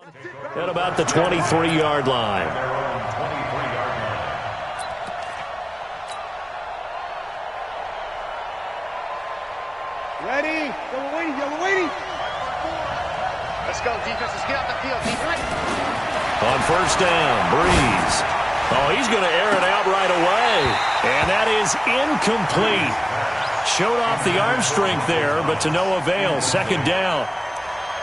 At about the 23-yard line. Ready? You're waiting. Let's go, defense. Let's get out the field. Defense. On first down, Breeze. Oh, he's going to air it out right away. And that is incomplete. Showed off the arm strength there, but to no avail. Second down.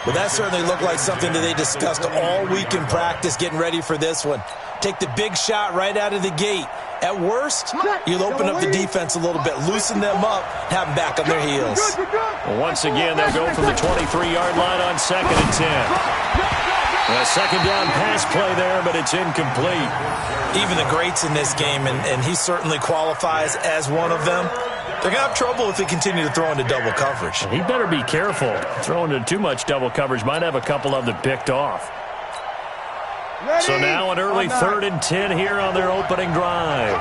Well, that certainly looked like something that they discussed all week in practice, getting ready for this one. Take the big shot right out of the gate. At worst, you'll open up the defense a little bit, loosen them up, have them back on their heels. Well, once again, they'll go from the 23-yard line on 2nd and 10. A second down pass play there, but it's incomplete. Even the greats in this game, and he certainly qualifies as one of them, they're going to have trouble if they continue to throw into double coverage. He better be careful. Throwing into too much double coverage might have a couple of them picked off. Ready? So now an early 3rd and 10 here on their opening drive.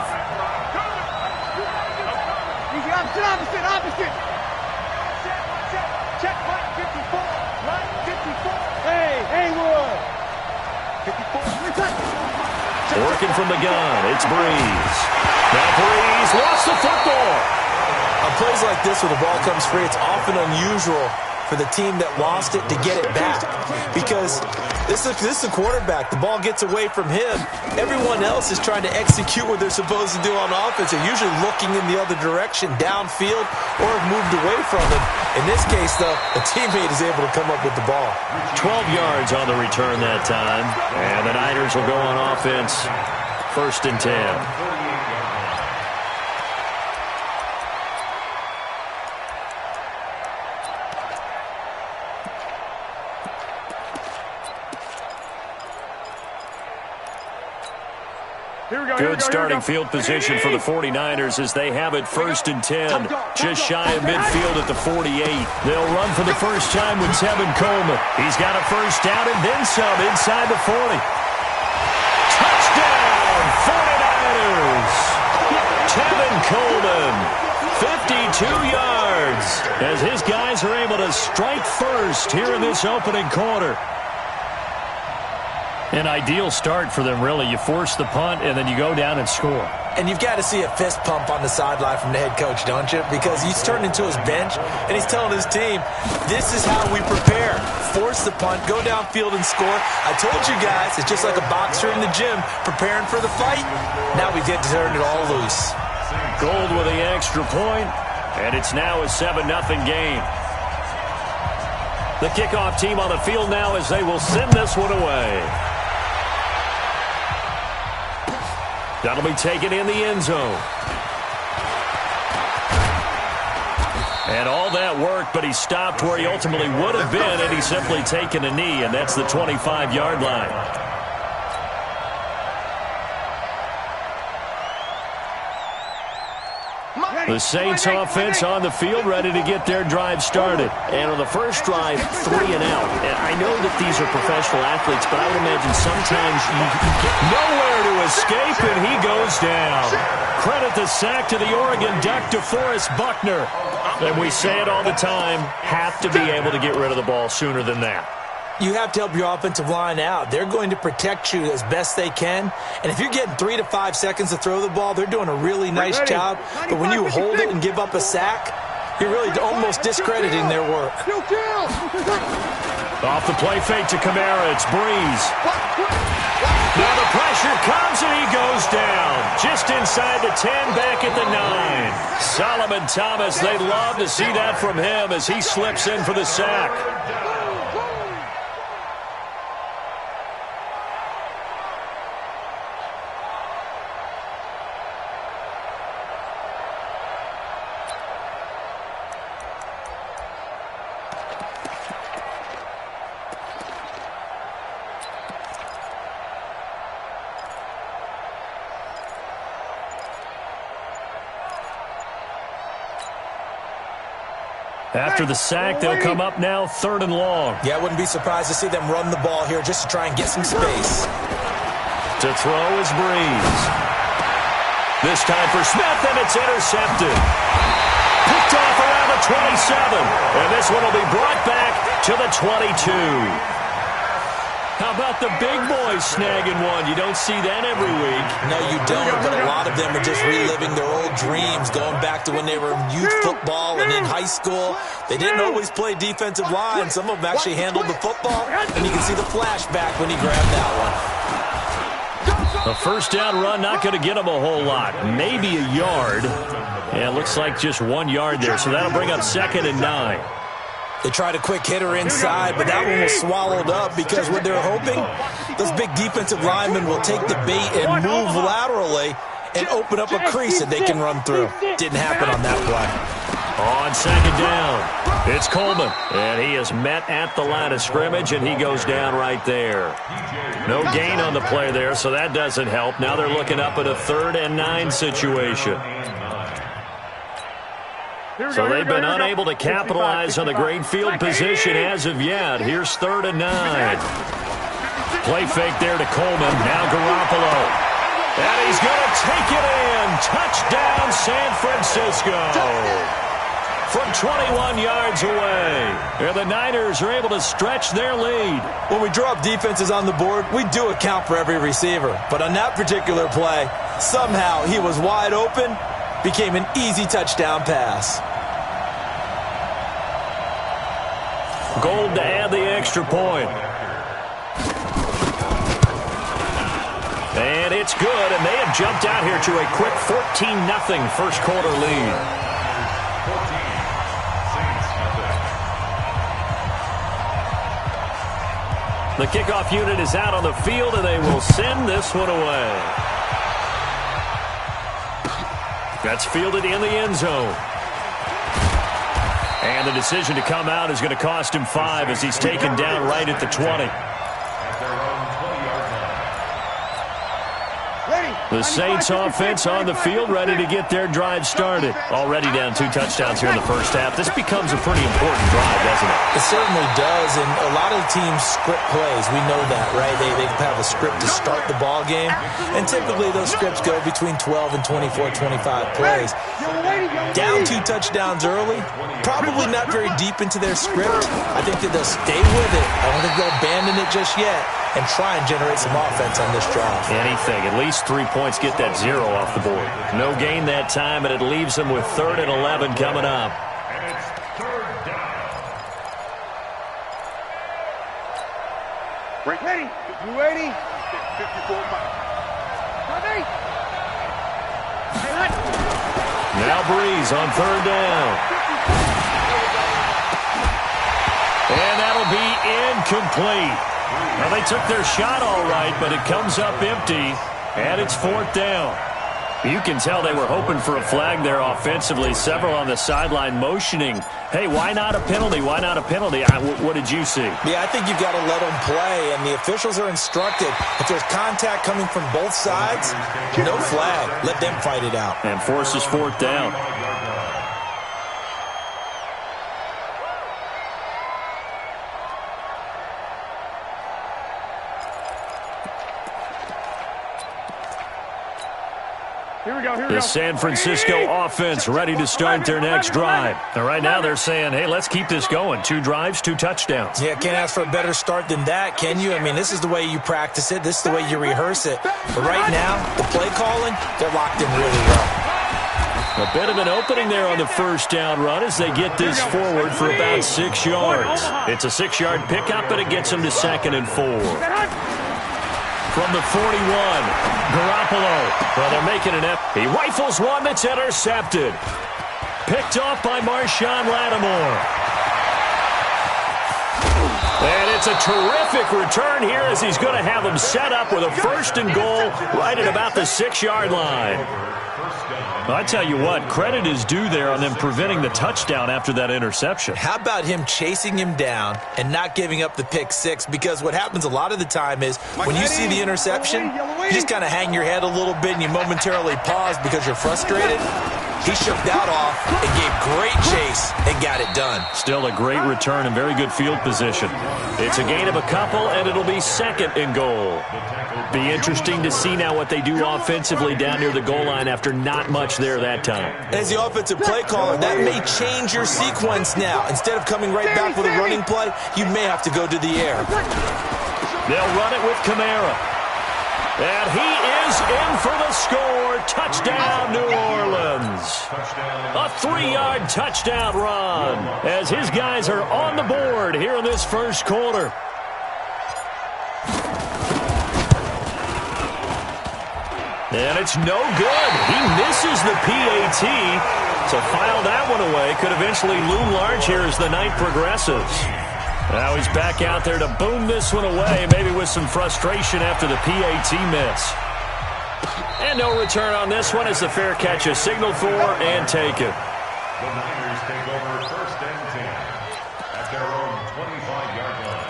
Opposite. Check right 54. Right 54. Hey, Haywood. 54. Working from the gun, it's Breeze. Now Breeze lost the football. On plays like this where the ball comes free, it's often unusual for the team that lost it to get it back. Because this is a quarterback. The ball gets away from him. Everyone else is trying to execute what they're supposed to do on offense. They're usually looking in the other direction, downfield, or have moved away from it. In this case, though, a teammate is able to come up with the ball. 12 yards on the return that time. And the Niners will go on offense. 1st and 10. Good starting field position for the 49ers as they have it 1st and 10. Just shy of midfield at the 48. They'll run for the first time with Tevin Coleman. He's got a first down and then some inside the 40. Touchdown, 49ers! Tevin Coleman, 52 yards, as his guys are able to strike first here in this opening quarter. An ideal start for them, really. You force the punt, and then you go down and score. And you've got to see a fist pump on the sideline from the head coach, don't you? Because he's turned into his bench, and he's telling his team, this is how we prepare. Force the punt, go downfield and score. I told you guys, it's just like a boxer in the gym preparing for the fight. Now we get to turn it all loose. Gold with the extra point, and it's now a 7-0 game. The kickoff team on the field now as they will send this one away. That'll be taken in the end zone. And all that worked, but he stopped where he ultimately would have been, and he's simply taken a knee, and that's the 25-yard line. The Saints offense on the field, ready to get their drive started. And on the first drive, 3 and out. And I know that these are professional athletes, but I would imagine sometimes you get nowhere to escape, and he goes down. Credit the sack to the Oregon Duck, DeForest Buckner. And we say it all the time, have to be able to get rid of the ball sooner than that. You have to help your offensive line out. They're going to protect you as best they can. And if you're getting 3 to 5 seconds to throw the ball, they're doing a really nice job. But when you hold it and give up a sack, you're really almost discrediting their work. Off the play fake to Kamara, it's Breeze. Now the pressure comes and he goes down. Just inside the 10, back at the 9. Solomon Thomas, they'd love to see that from him as he slips in for the sack. After the sack, they'll come up now 3rd and long. Yeah, I wouldn't be surprised to see them run the ball here just to try and get some space. To throw is Breeze. This time for Smith, and it's intercepted. Picked off around the 27. And this one will be brought back to the 22. How about the big boys snagging one? You don't see that every week. No, you don't, but a lot of them are just reliving their old dreams, going back to when they were in youth football and in high school. They didn't always play defensive line. Some of them actually handled the football, and you can see the flashback when he grabbed that one. A first down run, not going to get him a whole lot. Maybe a yard. Yeah, it looks like just 1 yard there, so that'll bring up 2nd and 9. They tried a quick hitter inside, but that one was swallowed up because what they're hoping, those big defensive linemen will take the bait and move laterally and open up a crease that they can run through. Didn't happen on that play. On 2nd down, it's Coleman, and he is met at the line of scrimmage, and he goes down right there. No gain on the play there, so that doesn't help. Now they're looking up at a 3rd and 9 situation. So they've been unable to capitalize on the great field position as of yet. Here's 3rd and 9. Play fake there to Coleman. Now Garoppolo. And he's going to take it in. Touchdown, San Francisco. From 21 yards away. And the Niners are able to stretch their lead. When we draw up defenses on the board, we do account for every receiver. But on that particular play, somehow he was wide open. Became an easy touchdown pass. Gold to add the extra point. And it's good, and they have jumped out here to a quick 14-0 first quarter lead. The kickoff unit is out on the field, and they will send this one away. That's fielded in the end zone. And the decision to come out is going to cost him 5 as he's taken down right at the 20. The Saints offense on the field, ready to get their drive started. Already down 2 touchdowns here in the first half. This becomes a pretty important drive, doesn't it? It certainly does, and a lot of teams script plays. We know that, right? They have a script to start the ball game, and typically those scripts go between 12 and 24, 25 plays. Down 2 touchdowns early, probably not very deep into their script. I think that they'll stay with it. I don't think they'll abandon it just yet and try and generate some offense on this drive. Anything. At least 3 points, get that 0 off the board. No gain that time, and it leaves them with 3rd and 11 coming up. And it's 3rd down. Ready? You ready? 54 miles. Ready? Now Breeze on 3rd down. And that'll be incomplete. Well, they took their shot all right, but it comes up empty, and it's 4th down. You can tell they were hoping for a flag there offensively. Several on the sideline motioning, hey, why not a penalty? Why not a penalty? What did you see? Yeah, I think you've got to let them play, and the officials are instructed. If there's contact coming from both sides, no flag. Let them fight it out. And forces 4th down. The San Francisco offense ready to start their next drive. And right now they're saying, hey, let's keep this going. 2 drives, 2 touchdowns. Yeah, can't ask for a better start than that, can you? I mean, this is the way you practice it. This is the way you rehearse it. But right now, the play calling, they're locked in really well. A bit of an opening there on the first down run as they get this forward for about 6 yards. It's a 6-yard pickup, and it gets them to 2nd and 4. From the 41, Garoppolo. Well, they're making an effort. He rifles one that's intercepted. Picked off by Marshawn Lattimore. And it's a terrific return here as he's going to have him set up with a 1st and goal right at about the 6-yard line. Well, I tell you what, credit is due there on them preventing the touchdown after that interception. How about him chasing him down and not giving up the pick 6? Because what happens a lot of the time is when you see the interception, you just kind of hang your head a little bit and you momentarily pause because you're frustrated. He shook that off and gave great chase and got it done. Still a great return and very good field position. It's a gain of a couple, and it'll be 2nd and goal. Be interesting to see now what they do offensively down near the goal line after not much there that time. As the offensive play caller, that may change your sequence now. Instead of coming right back with a running play, you may have to go to the air. They'll run it with Kamara. And he is in for the score. Touchdown, New Orleans. A 3-yard touchdown run as his guys are on the board here in this first quarter. And it's no good. He misses the PAT. So file that one away. Could eventually loom large here as the night progresses. Now he's back out there to boom this one away, maybe with some frustration after the PAT miss. And no return on this one as the fair catch is signaled for and taken. The Niners take over 1st and 10 at their own 25-yard line.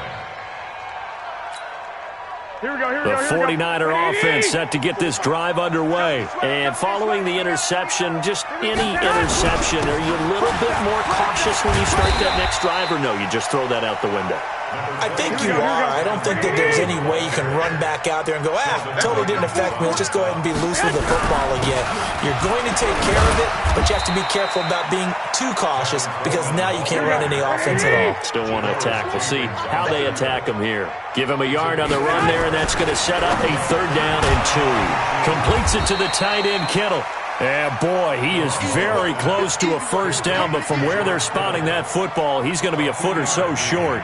Here we go, The 49er offense set to get this drive underway. And following the interception, just any interception, are you a little bit more cautious when you start that next drive, or no, you just throw that out the window? I think you are. I don't think that there's any way you can run back out there and go, totally didn't affect me. Let's just go ahead and be loose with the football again. You're going to take care of it, but you have to be careful about being too cautious because now you can't run any offense at all. Still want to attack. We'll see how they attack him here. Give him a yard on the run there, and that's going to set up a 3rd down and 2. Completes it to the tight end, Kittle. And boy, he is very close to a 1st down, but from where they're spotting that football, he's going to be a foot or so short.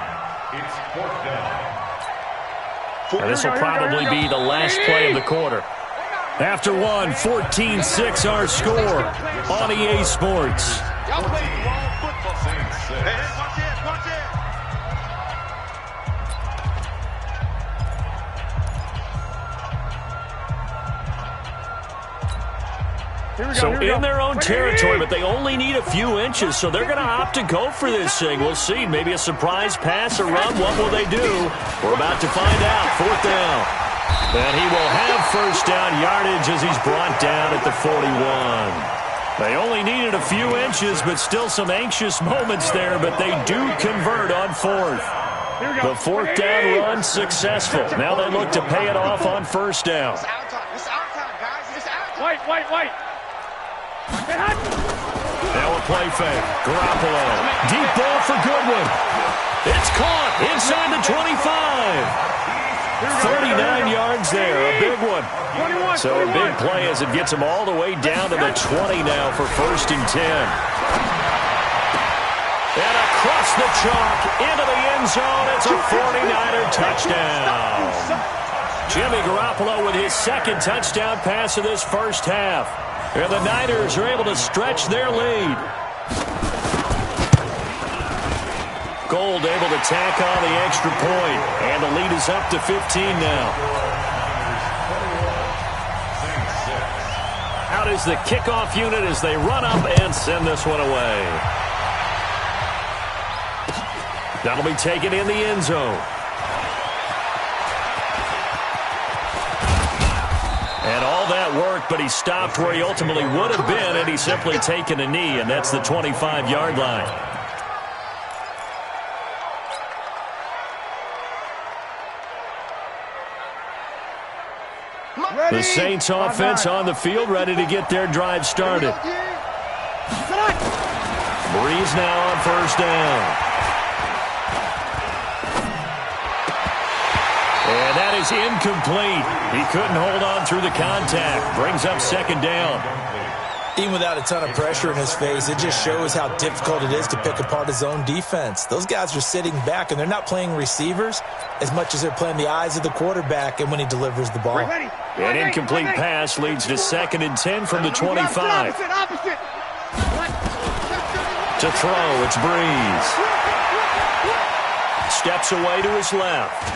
It's 4th down. And this will probably be the last play of the quarter. After one, 14-6 our score on EA Sports. Y'all playing wrong football. Hey, watch it, watch it. So in their own territory, but they only need a few inches, so they're going to opt to go for this thing. We'll see. Maybe a surprise pass or run. What will they do? We're about to find out. 4th down. And he will have 1st down yardage as he's brought down at the 41. They only needed a few inches, but still some anxious moments there, but they do convert on 4th. The 4th down run successful. Now they look to pay it off on 1st down. It's our time. It's our time, guys. It's our time. Wait. Now a play fake. Garoppolo. Deep ball for Goodwin. It's caught inside the 25. 39 yards there. A big one. So a big play as it gets him all the way down to the 20 now for 1st and 10. And across the chalk into the end zone. It's a 49er touchdown. Jimmy Garoppolo with his 2nd touchdown pass of this first half. And the Niners are able to stretch their lead. Gold able to tack on the extra point. And the lead is up to 15 now. Out is the kickoff unit as they run up and send this one away. That'll be taken in the end zone. And all that work, but he stopped where he ultimately would have been, and he's simply taken a knee, and that's the 25-yard line. The Saints offense on the field, ready to get their drive started. Breeze now on 1st down. And that is incomplete. He couldn't hold on through the contact. Brings up 2nd down. Even without a ton of pressure in his face, it just shows how difficult it is to pick apart his own defense. Those guys are sitting back, and they're not playing receivers as much as they're playing the eyes of the quarterback and when he delivers the ball. An incomplete pass leads to 2nd and 10 from the 25. To throw, it's Breeze. Steps away to his left.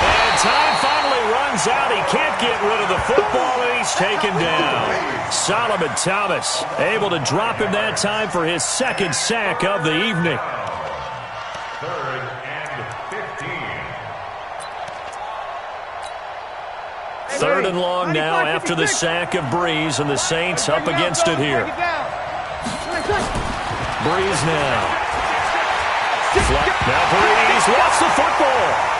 And time finally runs out. He can't get rid of the football, and he's taken down. Solomon Thomas able to drop him that time for his 2nd sack of the evening. 3rd and 15. 3rd and long now after the sack of Breeze, and the Saints up against it here. Breeze now. Now Breeze lost the football.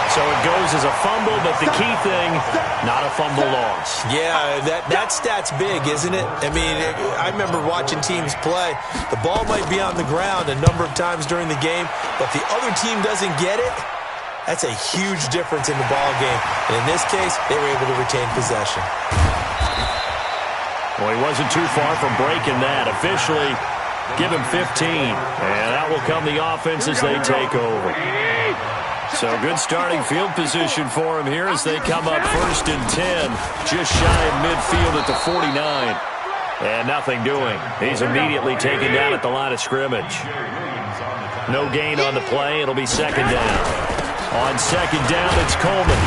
So So it goes as a fumble, but the key thing, not a fumble loss. Yeah, that stat's big, isn't it? I mean, I remember watching teams play. The ball might be on the ground a number of times during the game, but the other team doesn't get it. That's a huge difference in the ball game. And in this case, they were able to retain possession. Well, he wasn't too far from breaking that. Officially, give him 15. And out will come the offense as they take over. So good starting field position for him here as they come up 1st and 10. Just shy of midfield at the 49. And nothing doing. He's immediately taken down at the line of scrimmage. No gain on the play. It'll be 2nd down. On 2nd down, it's Coleman.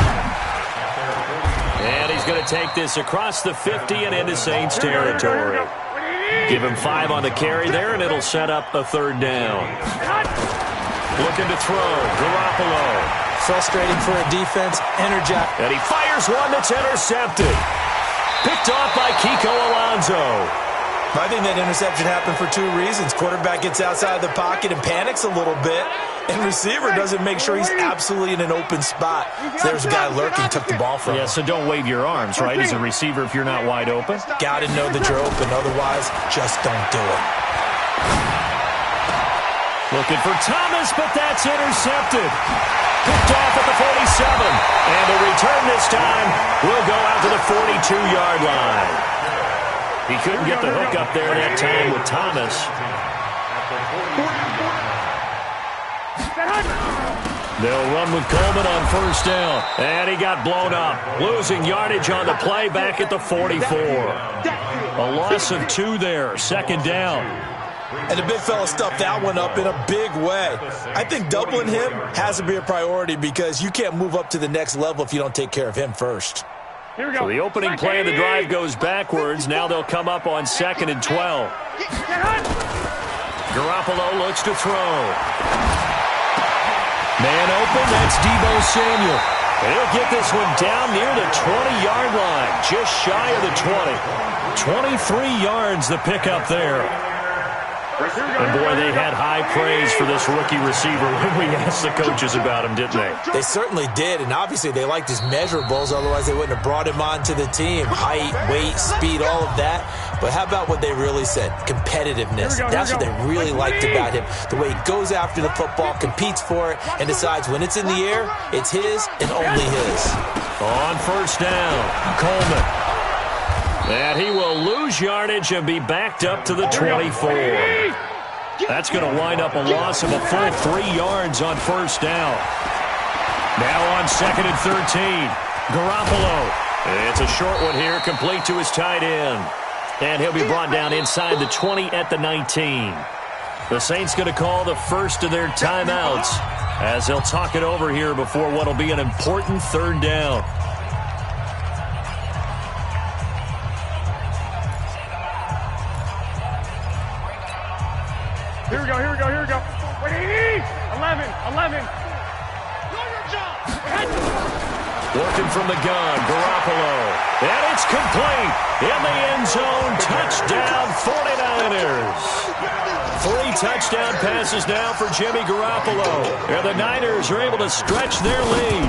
And he's going to take this across the 50 and into Saints territory. Give him 5 on the carry there, and it'll set up a 3rd down. Looking to throw. Garoppolo. Frustrating for a defense. Energized. And he fires one that's intercepted. Picked off by Kiko Alonso. I think that interception happened for 2 reasons. Quarterback gets outside the pocket and panics a little bit, and receiver doesn't make sure he's absolutely in an open spot. So there's a guy lurking, took the ball from him. Yeah, so don't wave your arms, right, as a receiver if you're not wide open. Got to know that you're open. Otherwise, just don't do it. Looking for Thomas, but that's intercepted. Picked off at the 47. And the return this time will go out to the 42-yard line. He couldn't get the hook up there that time with Thomas. They'll run with Coleman on 1st down. And he got blown up. Losing yardage on the play back at the 44. A loss of 2 there. 2nd down. And the big fella stuffed that one up in a big way. I think doubling him has to be a priority because you can't move up to the next level if you don't take care of him first. Here we go. So the opening play of the drive goes backwards. Now they'll come up on 2nd and 12. Garoppolo looks to throw. Man open, that's Deebo Samuel. And he'll get this one down near the 20-yard line, just shy of the 20. 23 yards the pickup there. And, boy, they had high praise for this rookie receiver when we asked the coaches about him, didn't they? They certainly did, and obviously they liked his measurables. Otherwise, they wouldn't have brought him onto the team. Height, weight, speed, all of that. But how about what they really said? Competitiveness. That's what they really liked about him. The way he goes after the football, competes for it, and decides when it's in the air, it's his and only his. On 1st down, Coleman. And he will lose yardage and be backed up to the 24. That's going to wind up a loss of a full 3 yards on 1st down. Now on 2nd and 13. Garoppolo. It's a short one here, complete to his tight end. And he'll be brought down inside the 20 at the 19. The Saints going to call the first of their timeouts as they'll talk it over here before what will be an important 3rd down. Here we go, here we go, here we go. 11. Working from the gun, Garoppolo. And it's complete. In the end zone, touchdown 49ers. 3 touchdown passes now for Jimmy Garoppolo. And the Niners are able to stretch their lead.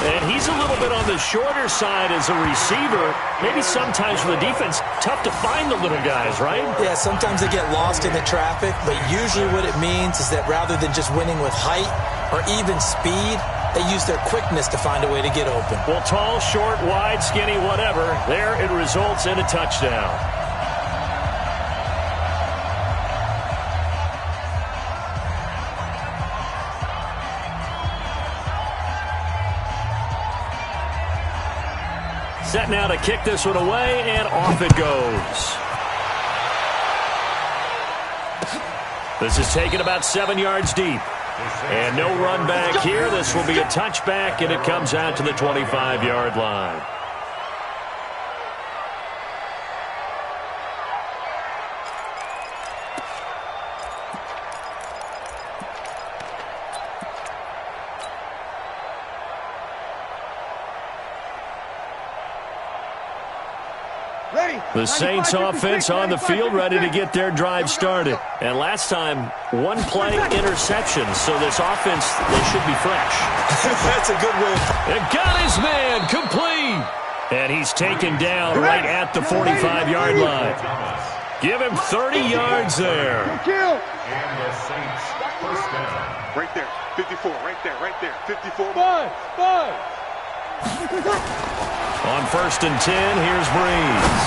And he's a little bit on the shorter side as a receiver. Maybe sometimes for the defense, tough to find the little guys, right? Yeah, sometimes they get lost in the traffic, but usually what it means is that rather than just winning with height or even speed, they use their quickness to find a way to get open. Well, tall, short, wide, skinny, whatever, there it results in a touchdown. Set now to kick this one away, and off it goes. This is taken about 7 yards deep. And no run back here. This will be a touchback, and it comes out to the 25-yard line. The Saints offense on the field ready to get their drive started. And last time, one play interception, so this offense, they should be fresh. That's a good win. And got his man complete. And he's taken down right at the 45-yard line. Give him 30 yards there. And the Saints first down. Right there, 54, right there, 54. Five. On 1st and 10, here's Breeze.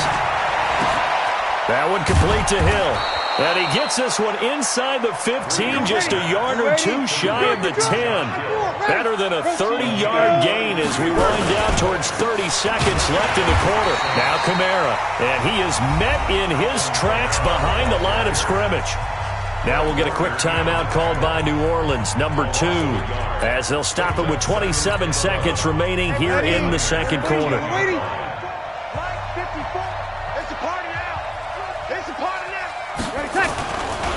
That one complete to Hill. And he gets this one inside the 15, just a yard or two shy of the 10. Better than a 30-yard gain as we wind down towards 30 seconds left in the quarter. Now Kamara, and he is met in his tracks behind the line of scrimmage. Now we'll get a quick timeout called by New Orleans, number 2, as they'll stop it with 27 seconds remaining here in the second quarter.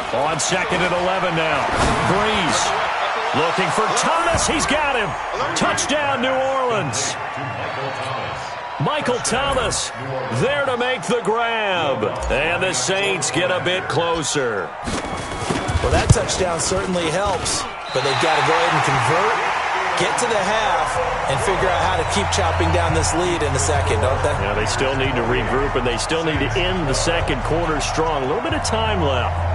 On 2nd and 11 now. Breeze looking for Thomas. He's got him. Touchdown, New Orleans. Michael Thomas there to make the grab. And the Saints get a bit closer. Well, that touchdown certainly helps, but they've got to go ahead and convert, get to the half, and figure out how to keep chopping down this lead in the second, don't they? Yeah, they still need to regroup, and they still need to end the second quarter strong. A little bit of time left.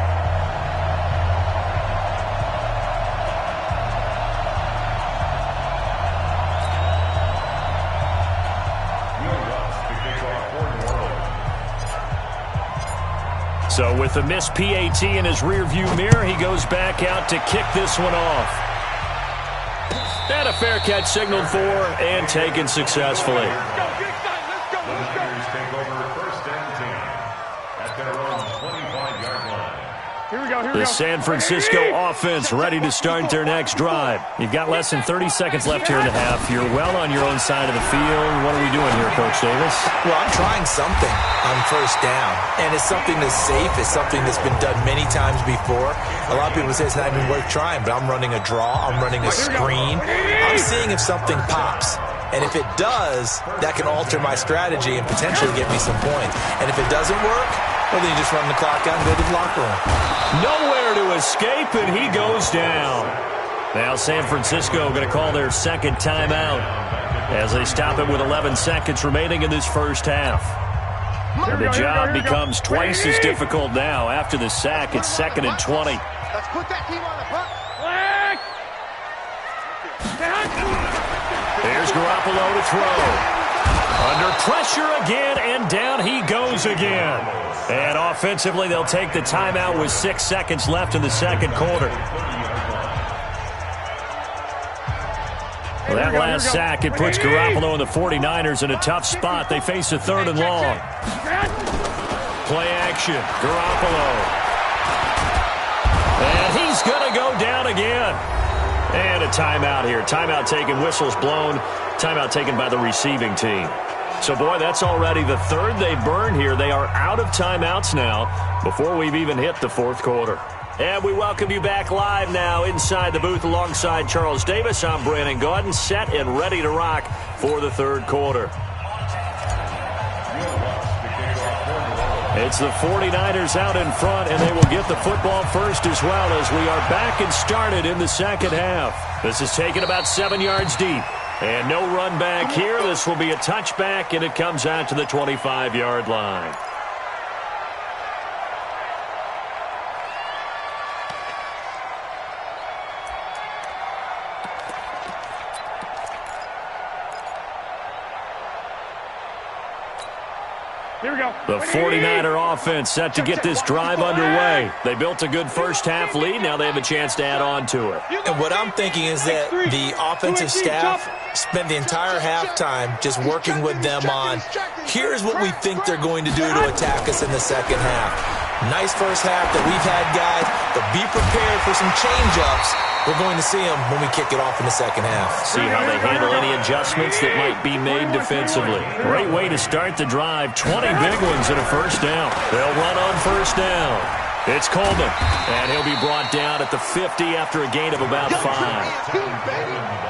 So with the missed PAT in his rearview mirror, he goes back out to kick this one off. And a fair catch signaled for and taken successfully. The Niners take over 1st and 10 at their own 25-yard line. The San Francisco offense ready to start their next drive. You've got less than 30 seconds left here in the half. You're well on your own side of the field. What are we doing here, Coach Davis? Well, I'm trying something on 1st down, and it's something that's safe. It's something that's been done many times before. A lot of people say it's not even worth trying, but I'm running a draw. I'm running a screen. I'm seeing if something pops. And if it does, that can alter my strategy and potentially get me some points. And if it doesn't work, well, then you just run the clock out and go to the locker room. Nowhere to escape, and he goes down. Now San Francisco going to call their second timeout as they stop it with 11 seconds remaining in this first half. And the job becomes twice as difficult now after the sack. It's 2nd and 20. Let's put that team on the front. There's Garoppolo to throw. Under pressure again, and down he goes again. And offensively, they'll take the timeout with 6 seconds left in the second quarter. Well, that last sack, it puts Garoppolo and the 49ers in a tough spot. They face a 3rd and long. Play action, Garoppolo. And he's going to go down again. And a timeout here. Timeout taken, whistles blown. Timeout taken by the receiving team. So, boy, that's already the 3rd they burn here. They are out of timeouts now before we've even hit the 4th quarter. And we welcome you back live now inside the booth alongside Charles Davis. I'm Brandon Gaudin, set and ready to rock for the 3rd quarter. It's the 49ers out in front, and they will get the football first as well as we are back and started in the second half. This is taken about 7 yards deep. And no run back here. This will be a touchback, and it comes out to the 25-yard line. Here we go. The 49er offense set to get this drive underway. They built a good first half lead. Now they have a chance to add on to it. And what I'm thinking is that the offensive staff spent the entire halftime just working with them on, here's what we think they're going to do to attack us in the second half. Nice first half that we've had, guys, but be prepared for some change-ups. We're going to see them when we kick it off in the second half. See how they handle any adjustments that might be made defensively. Great way to start the drive. 20 big ones and a first down. They'll run on first down. It's Coleman, and he'll be brought down at the 50 after a gain of about 5.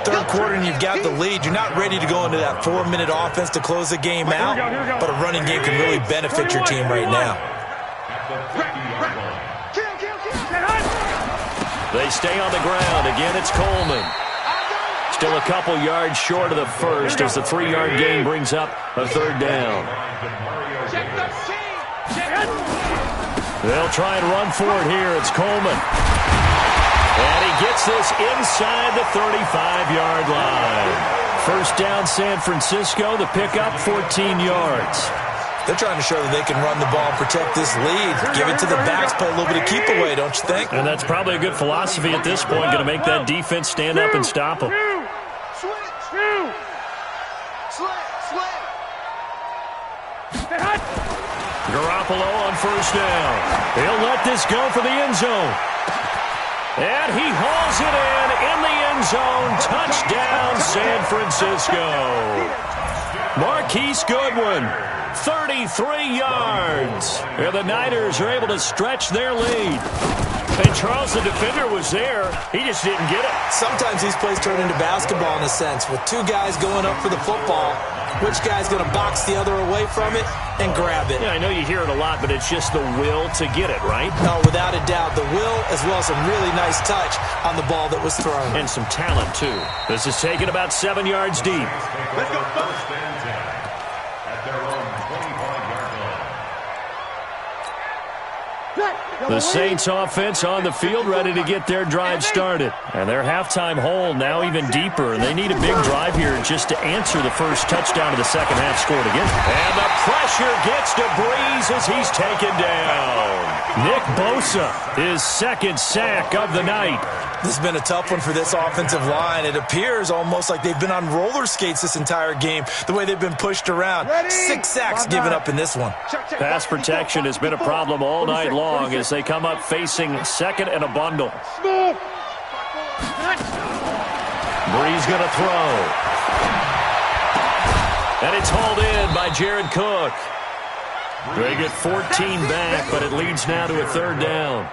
Third quarter and you've got the lead. You're not ready to go into that 4-minute offense to close the game out, but a running game can really benefit your team right now. They stay on the ground. Again, it's Coleman. Still a couple yards short of the first as the 3-yard gain brings up a third down. They'll try and run for it here. It's Coleman. And he gets this inside the 35-yard line. First down, San Francisco. The pickup, 14 yards. They're trying to show that they can run the ball and protect this lead. Give it to the backs, play a little bit of keep away, don't you think? And that's probably a good philosophy at this point. Going to make that defense stand up and stop them. Garoppolo on first down. He'll let this go for the end zone. And he hauls it in the end zone. Touchdown, San Francisco. Marquise Goodwin, 33 yards. And the Niners are able to stretch their lead. And Charles, the defender, was there. He just didn't get it. Sometimes these plays turn into basketball in a sense. With two guys going up for the football, which guy's going to box the other away from it and grab it? Yeah, I know you hear it a lot, but it's just the will to get it, right? No, without a doubt. The will as well as some really nice touch on the ball that was thrown. And some talent, too. This is taken about 7 yards deep. Let's go first and 10 at their own 25-yard line. The Saints offense on the field ready to get their drive started. And their halftime hole now even deeper. And they need a big drive here just to answer the first touchdown of the second half scored again. And the pressure gets to Breeze as he's taken down. Nick Bosa, his second sack of the night. This has been a tough one for this offensive line. It appears almost like they've been on roller skates this entire game, the way they've been pushed around. 6 sacks given up in this one. Pass protection has been a problem all night long as they come up facing second and a bundle. Breeze going to throw. And it's hauled in by Jared Cook. They get 14 back, but it leads now to a third down.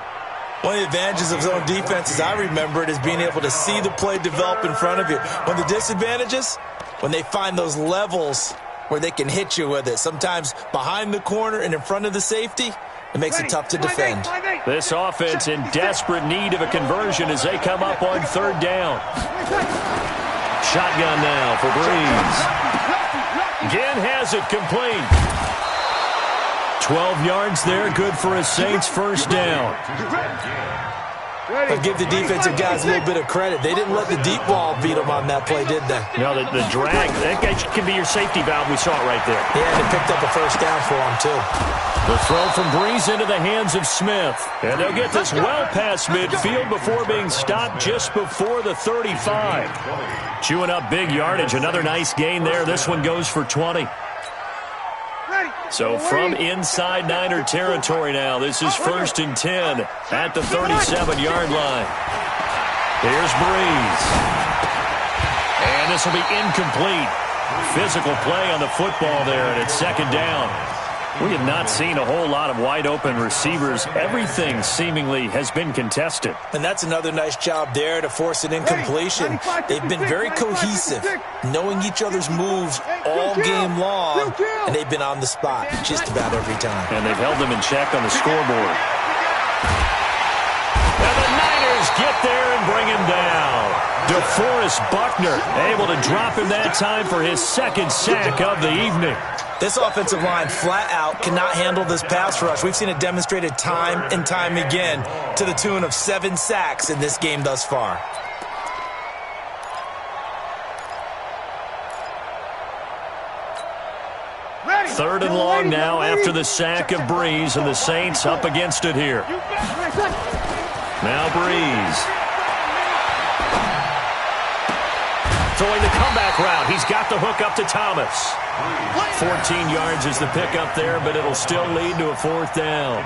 One of the advantages of zone defense, as I remember it, is being able to see the play develop in front of you. One of the disadvantages, when they find those levels where they can hit you with it. Sometimes behind the corner and in front of the safety, it makes it tough to defend. This offense in desperate need of a conversion as they come up on third down. Shotgun now for Breeze. Again has it complete. 12 yards there, good for a Saints first down. I'll give the defensive guys a little bit of credit. They didn't let the deep ball beat them on that play, did they? No, the drag, that can be your safety valve. We saw it right there. Yeah, they picked up a first down for them, too. The throw from Breeze into the hands of Smith. And they'll get this well past midfield before being stopped just before the 35. Chewing up big yardage. Another nice gain there. This one goes for 20. So from inside Niner territory now, this is 1st and 10 at the 37-yard line. Here's Breeze. And this will be incomplete. Physical play on the football there, and it's second down. We have not seen a whole lot of wide-open receivers. Everything seemingly has been contested. And that's another nice job there to force an incompletion. They've been very cohesive, knowing each other's moves all game long, and they've been on the spot just about every time. And they've held them in check on the scoreboard. And the Niners get there and bring him down. DeForest Buckner able to drop him that time for his second sack of the evening. This offensive line flat out cannot handle this pass rush. We've seen it demonstrated time and time again to the tune of 7 sacks in this game thus far. Third and long now after the sack of Breeze, and the Saints up against it here. Now Breeze. Throwing the comeback route. He's got the hook up to Thomas. 14 yards is the pickup there, but it'll still lead to a fourth down.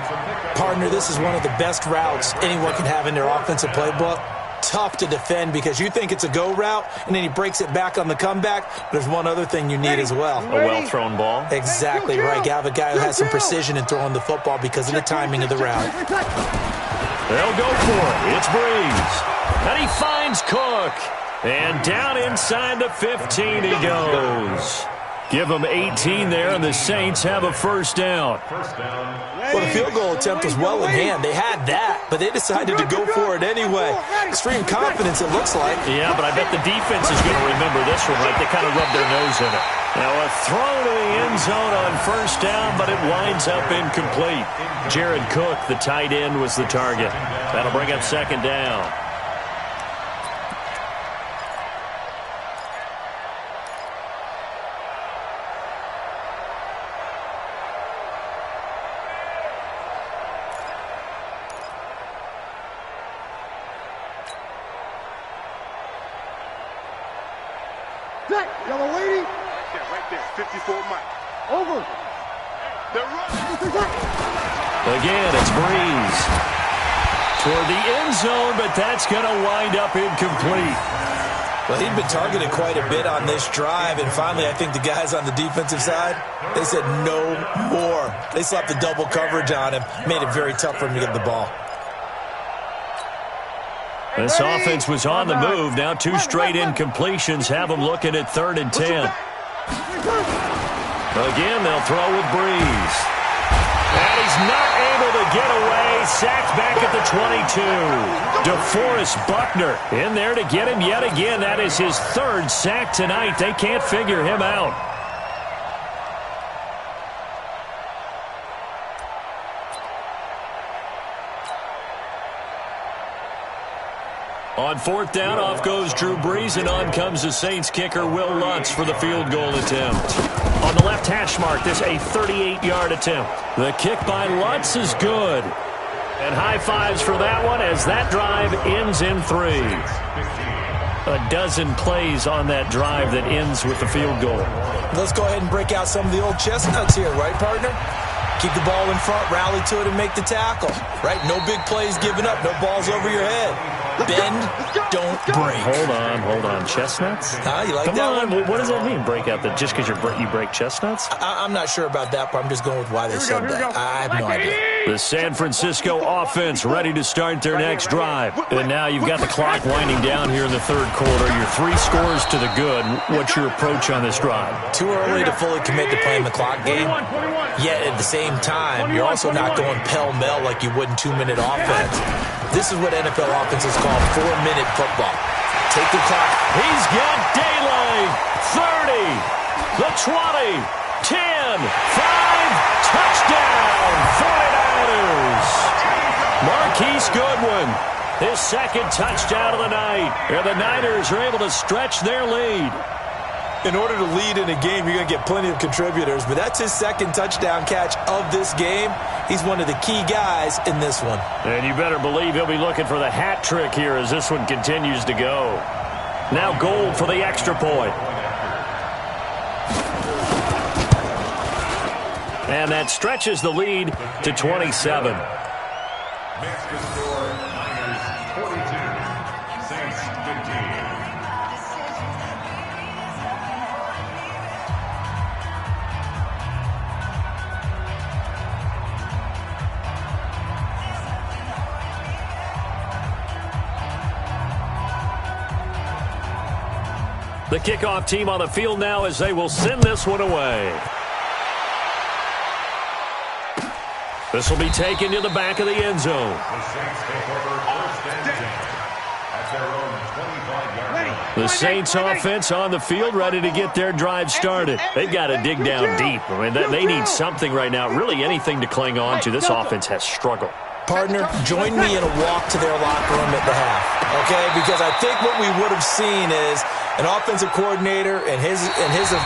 Partner, this is one of the best routes anyone can have in their offensive playbook. tough to defend because you think it's a go route, and then he breaks it back on the comeback. There's one other thing you need as well. A well-thrown ball. Exactly right. You have a guy who has some precision in throwing the football because of the timing of the route. They'll go for it. It's Breeze. And he finds Cook. And down inside the 15 he goes. Give them 18 there, and the Saints have a first down. Well, the field goal attempt was well in hand. They had that, but they decided to go for it anyway. Extreme confidence, it looks like. Yeah, but I bet the defense is going to remember this one, right? They kind of rubbed their nose in it. Now a throw to the end zone on first down, but it winds up incomplete. Jared Cook, the tight end, was the target. That'll bring up second down. Yellow lady. Right there, 54 Mike. Over. The run. Again, it's Breeze. Toward the end zone, but that's going to wind up incomplete. Well, he'd been targeted quite a bit on this drive, and finally I think the guys on the defensive side, they said no more. They slapped the double coverage on him, made it very tough for him to get the ball. This offense was on the move. Now two straight incompletions have them looking at 3rd and 10. Again, they'll throw with Breeze. And he's not able to get away. Sacked back at the 22. DeForest Buckner in there to get him yet again. That is his 3rd sack tonight. They can't figure him out. On 4th down, off goes Drew Brees, and on comes the Saints kicker, Will Lutz, for the field goal attempt. On the left hash mark, this a 38-yard attempt. The kick by Lutz is good. And high fives for that one as that drive ends in 3. A dozen plays on that drive that ends with the field goal. Let's go ahead and break out some of the old chestnuts here, right, partner? Keep the ball in front, rally to it, and make the tackle, right? No big plays given up, no balls over your head. Bend, don't break. Hold on. Chestnuts? You like Come that on. one? What does that mean, break out? Just because you break chestnuts? I'm not sure about that, but I'm just going with why they said that. I have no idea. The San Francisco offense ready to start their next drive. And now you've got the clock winding down here in the 3rd quarter. You're 3 scores to the good. What's your approach on this drive? Too early to fully commit to playing the clock game. Yet at the same time, you're also not going pell-mell like you would in 2-minute offense. This is what NFL offenses call 4-minute football. Take the clock. He's got daylight. 30, the 20, 10, 5, touchdown, 49ers. Marquise Goodwin, his 2nd touchdown of the night. And the Niners are able to stretch their lead. In order to lead in a game, you're going to get plenty of contributors, but that's his 2nd touchdown catch of this game. He's one of the key guys in this one. And you better believe he'll be looking for the hat trick here as this one continues to go. Now Gold for the extra point. And that stretches the lead to 27. Next score, Niners 42, Saints 15. The kickoff team on the field now as they will send this one away. This will be taken to the back of the end zone. The Saints take over 1st and 10 at their own 25-yard line. The Saints offense on the field ready to get their drive started. They've got to dig down deep. I mean, they need something right now, really anything to cling on to. This offense has struggled. Partner, join me in a walk to their locker room at the half, okay? Because I think what we would have seen is an offensive coordinator and his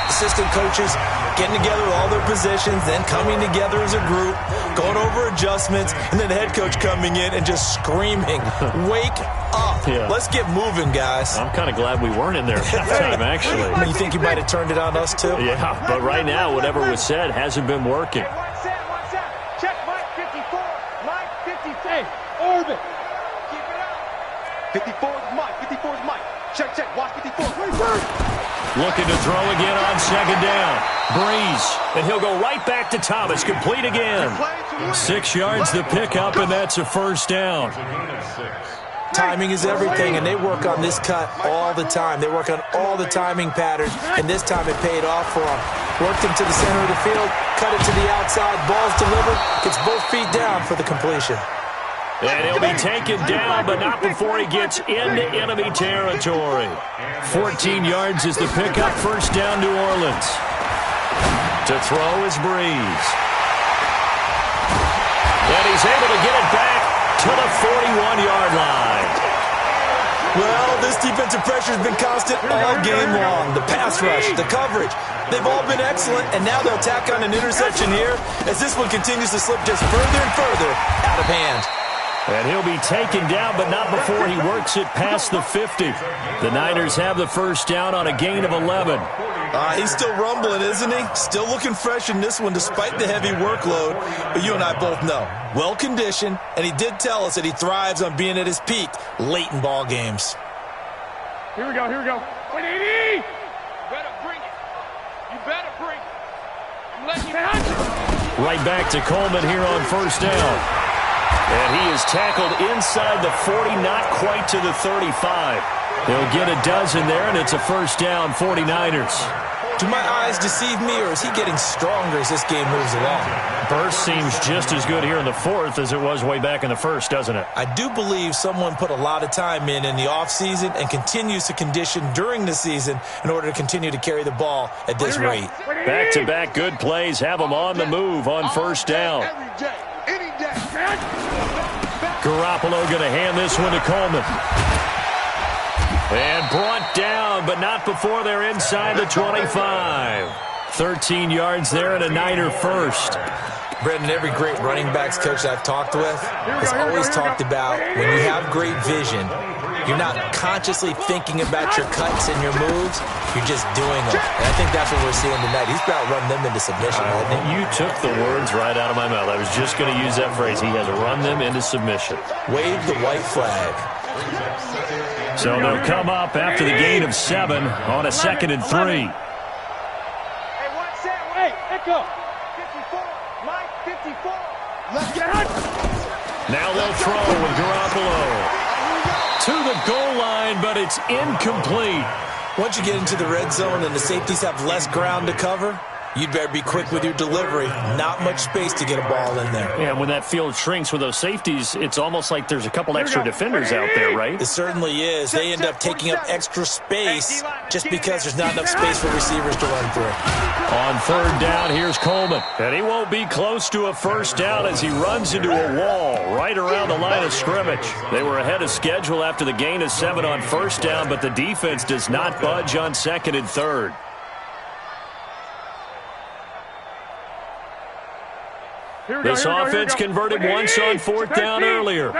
assistant coaches getting together with all their positions, then coming together as a group, going over adjustments, and then the head coach coming in and just screaming, wake up. Yeah. Let's get moving, guys. I'm kind of glad we weren't in there at that time, actually. You think you might have turned it on us, too? Yeah, but right now, whatever was said hasn't been working. One set. Check Mike 54. Mike 50. Hey, orbit. Keep it up. 54 is Mike. 54 is Mike. Check, check. Watch 54. Looking to throw again on second down. Breeze, and he'll go right back to Thomas. Complete again. 6 yards the pickup, and that's a first down. Timing is everything, and they work on this cut all the time. They work on all the timing patterns, and this time it paid off for them. Worked him to the center of the field, cut it to the outside, ball's delivered, gets both feet down for the completion. And he'll be taken down, but not before he gets into enemy territory. 14 yards is the pickup, first down New Orleans. To throw is Breeze. And he's able to get it back to the 41-yard line. Well, this defensive pressure has been constant all game long. The pass rush, the coverage, they've all been excellent, and now they'll tack on an interception here as this one continues to slip just further and further out of hand. And he'll be taken down, but not before he works it past the 50. The Niners have the first down on a gain of 11. He's still rumbling, isn't he? Still looking fresh in this one despite the heavy workload. But you and I both know, well-conditioned, and he did tell us that he thrives on being at his peak late in ball games. Here we go, here we go. 180! You better bring it. You better bring it. I'm letting you have it. Right back to Coleman here on first down. And he is tackled inside the 40, not quite to the 35. He'll get a dozen there, and it's a first down, 49ers. Do my eyes deceive me, or is he getting stronger as this game moves along? Burst seems just as good here in the fourth as it was way back in the first, doesn't it? I do believe someone put a lot of time in the offseason and continues to condition during the season in order to continue to carry the ball at this rate. Back-to-back good plays have him on the move on first down. Garoppolo going to hand this one to Coleman. And brought down, but not before they're inside the 25. 13 yards there and a Niner first. Brendan, every great running backs coach I've talked with has always talked about when you have great vision, you're not consciously thinking about your cuts and your moves, you're just doing them. And I think that's what we're seeing tonight. He's about run them into submission, hasn't he? You took the words right out of my mouth. I was just going to use that phrase. He has run them into submission. Wave the white flag. So they'll come up after the gain of 7 on a 2nd and 3. Hey, watch that. Wait, echo. 54. Mike, 54. Let's get it. Now they'll throw with Garoppolo. To the goal line, but it's incomplete. Once you get into the red zone and the safeties have less ground to cover, you'd better be quick with your delivery. Not much space to get a ball in there. Yeah, when that field shrinks with those safeties, it's almost like there's a couple extra defenders out there, right? It certainly is. They end up taking up extra space just because there's not enough space for receivers to run through. On third down, here's Coleman. And he won't be close to a first down as he runs into a wall right around the line of scrimmage. They were ahead of schedule after the gain of 7 on first down, but the defense does not budge on 2nd and 3rd. This offense converted once on 4th down earlier.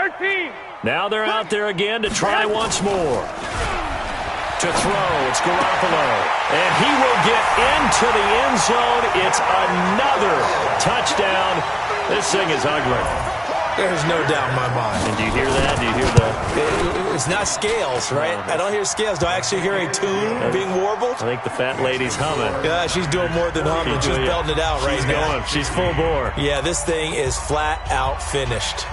Now they're out there again to try once more. To throw, it's Garoppolo. And he will get into the end zone. It's another touchdown. This thing is ugly. There's no doubt in my mind. And do you hear that? Do you hear that? It's not scales, right? I don't hear scales. Do I actually hear a tune being warbled? I think the fat lady's humming. Yeah, she's doing more than humming. She's belting it out right now. Going. She's full bore. Yeah, this thing is flat out finished.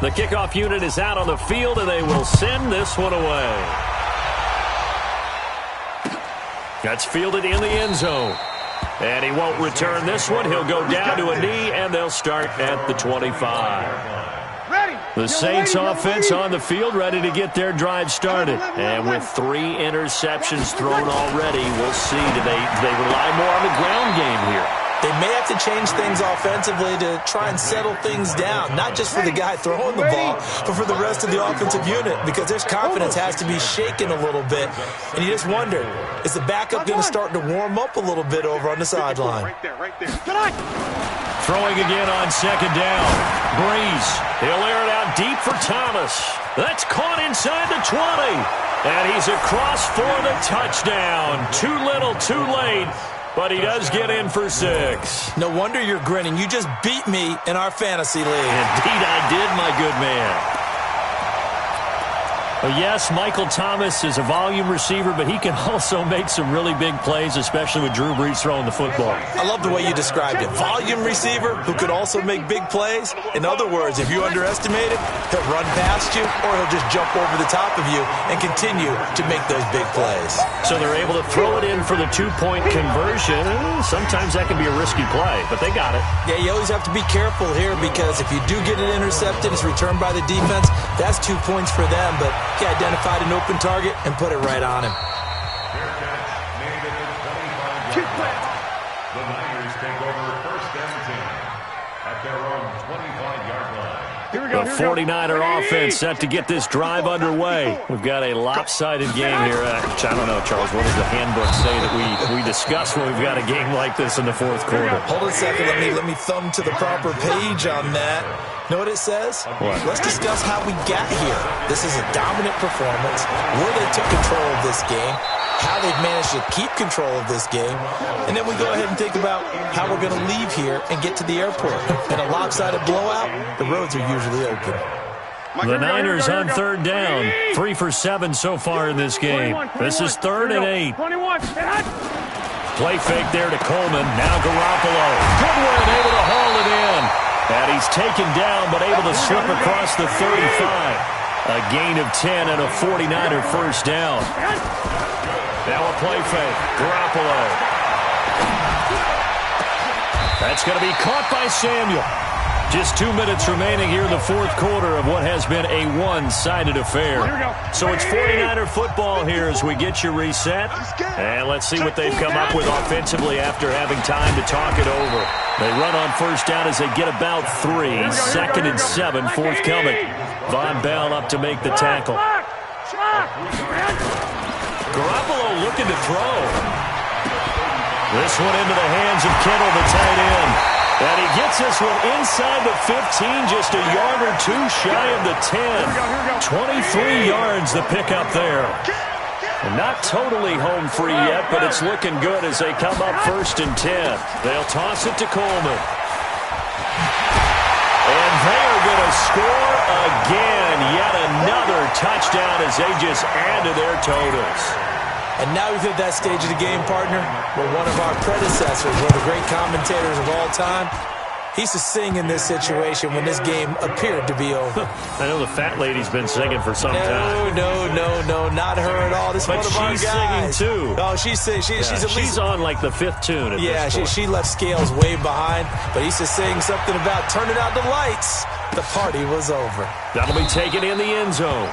The kickoff unit is out on the field, and they will send this one away. That's fielded in the end zone. And he won't return this one. He'll go down to a knee, and they'll start at the 25. The Saints offense on the field, ready to get their drive started. And with 3 interceptions thrown already, we'll see. Do they rely more on the ground game here? They may have to change things offensively to try and settle things down, not just for the guy throwing the ball, but for the rest of the offensive unit, because their confidence has to be shaken a little bit. And you just wonder, is the backup going to start to warm up a little bit over on the sideline? Right there, right there. Throwing again on 2nd down. Breeze. He'll air it out deep for Thomas. That's caught inside the 20. And he's across for the touchdown. Too little, too late, but he does get in for 6. No wonder you're grinning. You just beat me in our fantasy league. Indeed I did, my good man. Well, yes, Michael Thomas is a volume receiver, but he can also make some really big plays, especially with Drew Brees throwing the football. I love the way you described it. Volume receiver who could also make big plays. In other words, if you underestimate him, he'll run past you or he'll just jump over the top of you and continue to make those big plays. So they're able to throw it in for the 2-point conversion. Sometimes that can be a risky play, but they got it. Yeah, you always have to be careful here because if you do get it intercepted, it's returned by the defense, that's 2 points for them, but he identified an open target and put it right on him. Fair catch made at the 25-yard line. The Niners take over 1st and 10 at their own 25-yard line. The 49er offense set to get this drive underway. We've got a lopsided game here. I don't know, Charles, what does the handbook say that we discuss when we've got a game like this in the 4th quarter? Hold on a second. Let me thumb to the proper page on that. Know what it says? What? Let's discuss how we got here. This is a dominant performance, where they took control of this game, how they've managed to keep control of this game, and then we go ahead and think about how we're going to leave here and get to the airport. In a lopsided blowout, the roads are usually open. The Niners on 3rd down. 3 for 7 so far in this game. This is 3rd and 8. Play fake there to Coleman. Now Garoppolo. Good one, able to haul it in. And he's taken down, but able to slip across the 35. A gain of 10 and a 49er first down. Now a play fake. Garoppolo. That's going to be caught by Samuel. Just 2 minutes remaining here in the 4th quarter of what has been a one-sided affair. So it's 49er football here as we get you reset. And let's see what they've come up with offensively after having time to talk it over. They run on 1st down as they get about 3. 2nd and 7 forthcoming. Von Bell up to make the tackle. Garoppolo looking to throw. This one into the hands of Kittle, the tight end. And he gets this one inside the 15, just a yard or 2 shy of the 10. 23 yards the pickup there. And not totally home free yet, but it's looking good as they come up 1st and 10. They'll toss it to Coleman. And they are going to score again. Yet another touchdown as they just add to their totals. And now we've hit that stage of the game, partner, where one of our predecessors, one of the great commentators of all time, he used to sing in this situation when this game appeared to be over. I know the fat lady's been singing for some time. No, not her at all. This is one of our guys. But she's singing, too. Oh, she's at least... She's on, like, the 5th tune at this point. She left Scales way behind, but he used to sing something about turning out the lights. The party was over. That'll be taken in the end zone.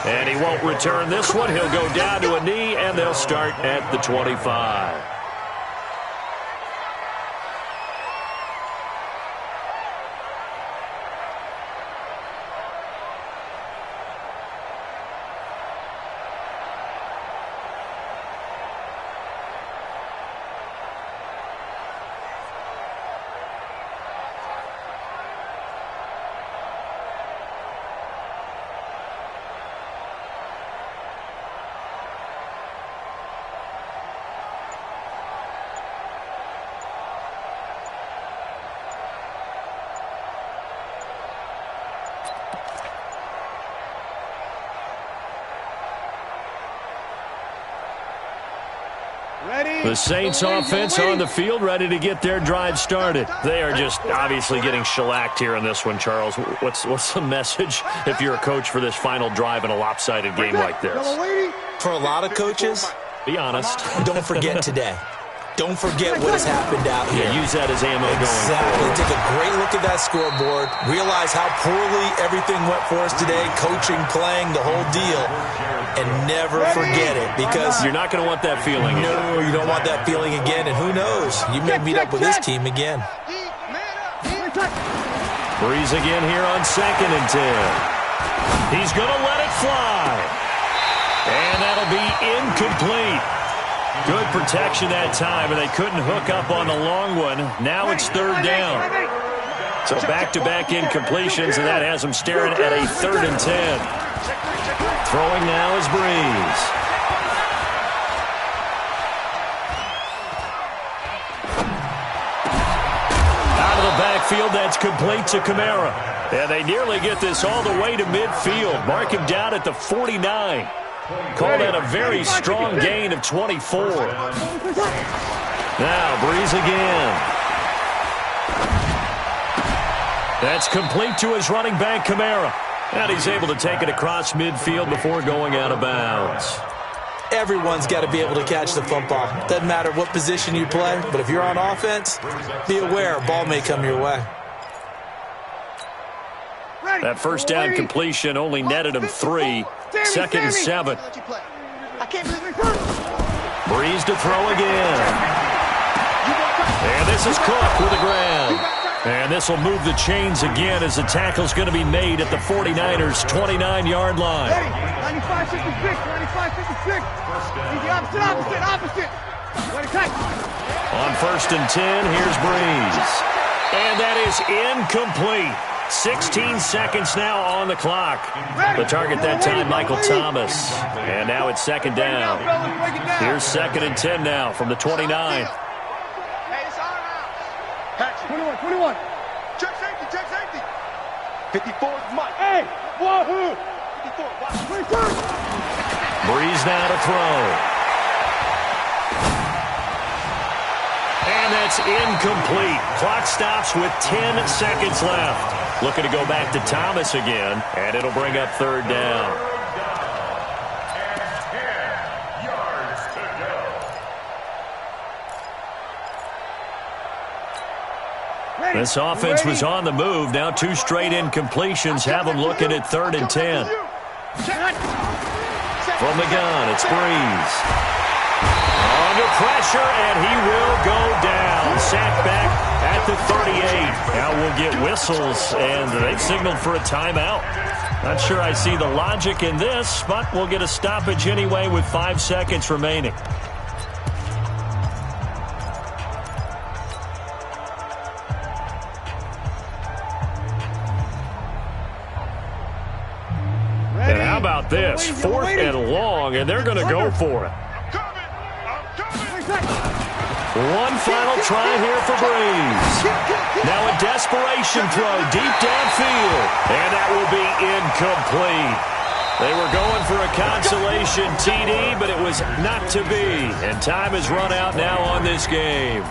And he won't return this one. He'll go down to a knee, and they'll start at the 25. The Saints offense on the field, ready to get their drive started. They are just obviously getting shellacked here in this one, Charles. What's the message if you're a coach for this final drive in a lopsided game like this? For a lot of coaches, be honest. Don't forget today. Don't forget what has happened out here. Yeah, use that as ammo going forward. forward. Take a great look at that scoreboard. Realize how poorly everything went for us today. Coaching, playing, the whole deal. And never forget it, because you're not going to want that feeling. No, you don't want that feeling again. And who knows? You may meet up with this team again. Breeze again here on 2nd and 10. He's going to let it fly. And that'll be incomplete. Good protection that time, and they couldn't hook up on the long one. Now it's 3rd down. So back-to-back incompletions, and that has him staring at a 3rd and 10. Throwing now is Breeze. Out of the backfield, that's complete to Kamara. And they nearly get this all the way to midfield. Mark him down at the 49. Call that a very strong gain of 24. Now, Breeze again. That's complete to his running back, Kamara. And he's able to take it across midfield before going out of bounds. Everyone's got to be able to catch the football. Doesn't matter what position you play, but if you're on offense, be aware a ball may come your way. That first down completion only netted him 3. 2nd and 7. Breeze to throw again. And this is Cook with the ground. And this will move the chains again as the tackle's going to be made at the 49ers' 29-yard line. 95-56, 95-56. Opposite. On 1st and 10, here's Breeze. And that is incomplete. 16 seconds now on the clock. The target that time, Michael Thomas. And now it's 2nd down. Here's 2nd and 10 now from the 29. 21. Check safety. 54 is Mike. Hey, wahoo! 54, watch. Breeze now to throw. And that's incomplete. Clock stops with 10 seconds left. Looking to go back to Thomas again, and it'll bring up 3rd down. This offense was on the move. Now 2 straight incompletions have them looking at 3rd and 10. From the gun, it's Breeze. Under pressure, and he will go down. Sacked back at the 38. Now we'll get whistles, and they've signaled for a timeout. Not sure I see the logic in this, but we'll get a stoppage anyway with 5 seconds remaining. And how about this? 4th and long, and they're going to go for it. One final try here for Breeze. Now a desperation throw deep downfield, and that will be incomplete. They were going for a consolation TD, but it was not to be. And time has run out now on this game.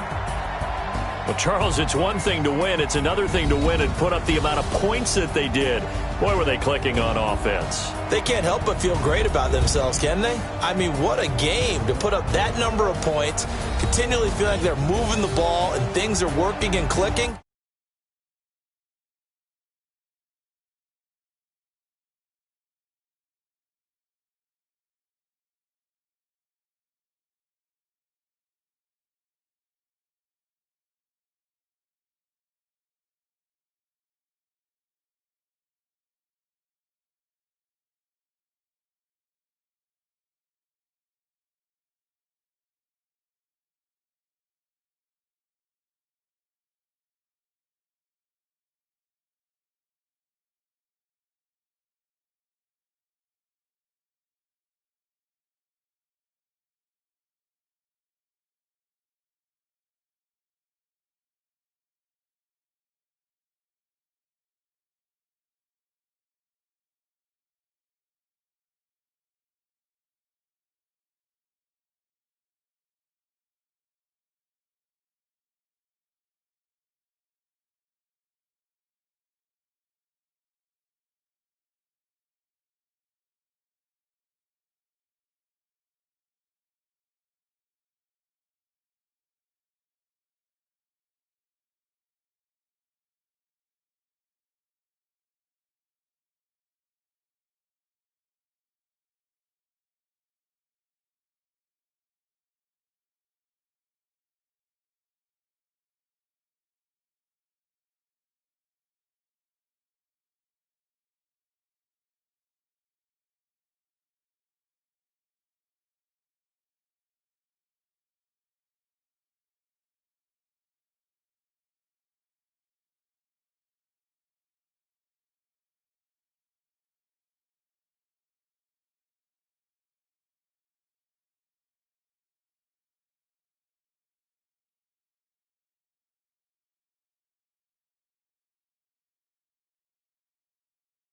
Well, Charles, it's one thing to win. It's another thing to win and put up the amount of points that they did. Boy, were they clicking on offense. They can't help but feel great about themselves, can they? I mean, what a game to put up that number of points, continually feeling like they're moving the ball and things are working and clicking.